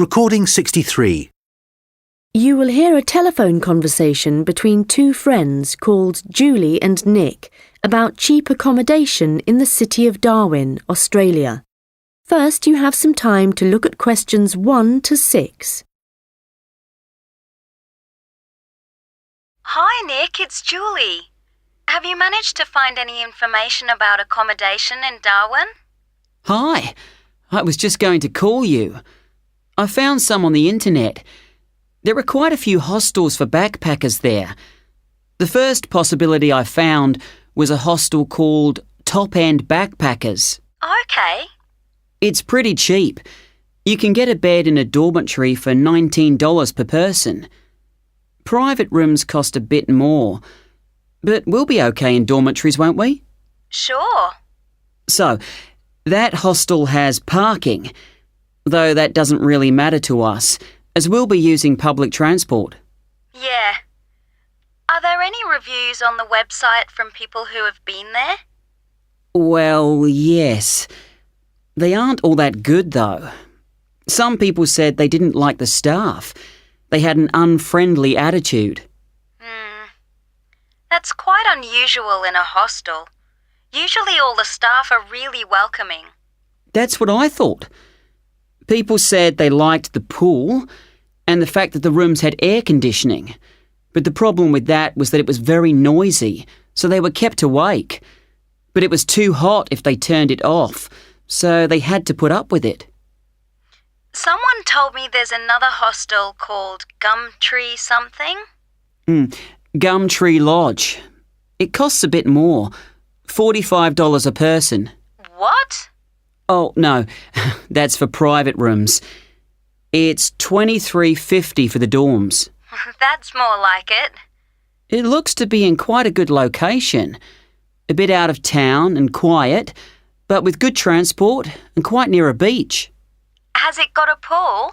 Recording 63. You will hear a telephone conversation between two friends called Julie and Nick about cheap accommodation in the city of Darwin, Australia. First, you have some time to look at questions 1 to 6. Hi Nick, it's Julie. Have you managed to find any information about accommodation in Darwin? Hi, I was just going to call you. I found some on the internet. There are quite a few hostels for backpackers there. The first possibility I found was a hostel called Top End Backpackers. Okay. It's pretty cheap. You can get a bed in a dormitory for $19 per person. Private rooms cost a bit more, but we'll be okay in dormitories, won't we? Sure. So, that hostel has parking, though that doesn't really matter to us, as we'll be using public transport. Yeah. Are there any reviews on the website from people who have been there? Well, yes. They aren't all that good, though. Some people said they didn't like the staff. They had an unfriendly attitude. That's quite unusual in a hostel. Usually all the staff are really welcoming. That's what I thought. People said they liked the pool and the fact that the rooms had air conditioning. But the problem with that was that it was very noisy, so they were kept awake. But it was too hot if they turned it off, so they had to put up with it. Someone told me there's another hostel called Gumtree something. Gumtree Lodge. It costs a bit more, $45 a person. What? Oh, no, that's for private rooms. It's $23.50 for the dorms. That's more like it. It looks to be in quite a good location. A bit out of town and quiet, but with good transport and quite near a beach. Has it got a pool?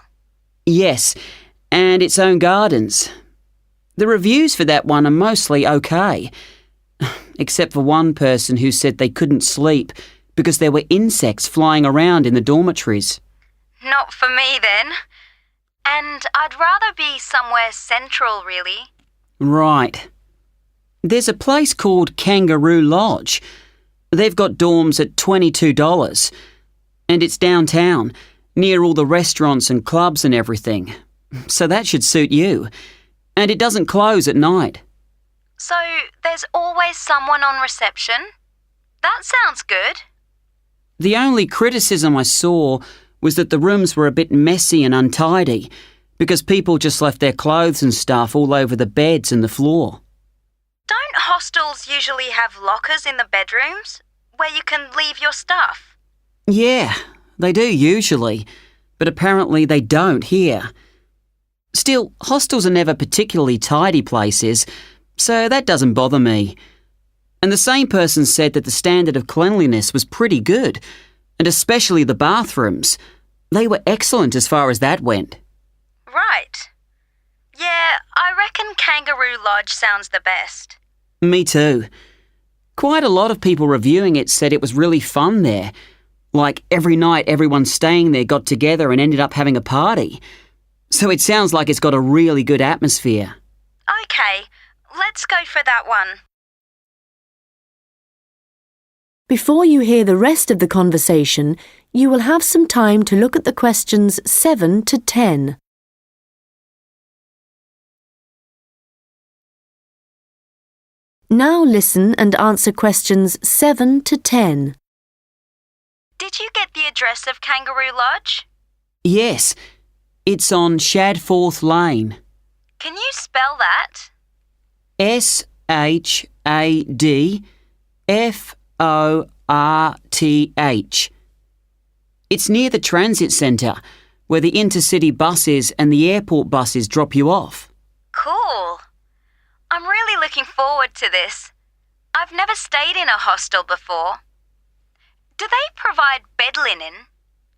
Yes, and its own gardens. The reviews for that one are mostly okay, except for one person who said they couldn't sleep because there were insects flying around in the dormitories. Not for me then. And I'd rather be somewhere central, really. Right. There's a place called Kangaroo Lodge. They've got dorms at $22, and it's downtown, near all the restaurants and clubs and everything. So that should suit you. And it doesn't close at night. So there's always someone on reception? That sounds good. The only criticism I saw was that the rooms were a bit messy and untidy because people just left their clothes and stuff all over the beds and the floor. Don't hostels usually have lockers in the bedrooms where you can leave your stuff? Yeah, they do usually, but apparently they don't here. Still, hostels are never particularly tidy places, so that doesn't bother me. And the same person said that the standard of cleanliness was pretty good, and especially the bathrooms. They were excellent as far as that went. Right. Yeah, I reckon Kangaroo Lodge sounds the best. Me too. Quite a lot of people reviewing it said it was really fun there. Like every night everyone staying there got together and ended up having a party. So it sounds like it's got a really good atmosphere. Okay, let's go for that one. Before you hear the rest of the conversation, you will have some time to look at the questions 7 to 10. Now listen and answer questions 7 to 10. Did you get the address of Kangaroo Lodge? Yes, it's on Shadforth Lane. Can you spell that? Shadforth. It's near the transit centre, where the intercity buses and the airport buses drop you off. Cool. I'm really looking forward to this. I've never stayed in a hostel before. Do they provide bed linen,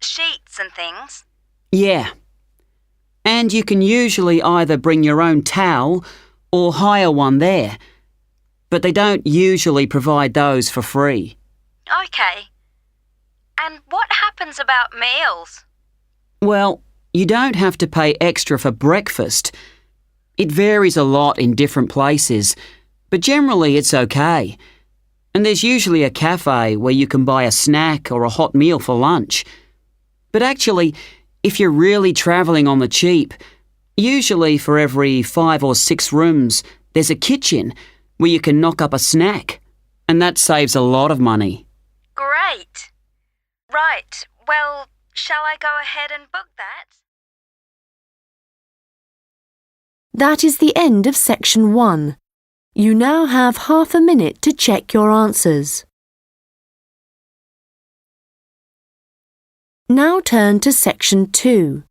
sheets and things? Yeah. And you can usually either bring your own towel or hire one there. But they don't usually provide those for free. Okay. And what happens about meals? Well, You don't have to pay extra for breakfast. It varies a lot in different places, but generally it's okay. And there's usually a cafe where you can buy a snack or a hot meal for lunch. But actually, if you're really travelling on the cheap, usually for every 5 or 6 rooms, there's a kitchen where you can knock up a snack, and that saves a lot of money. Great. Right, well, shall I go ahead and book that? That is the end of section 1. You now have half a minute to check your answers. Now turn to section 2.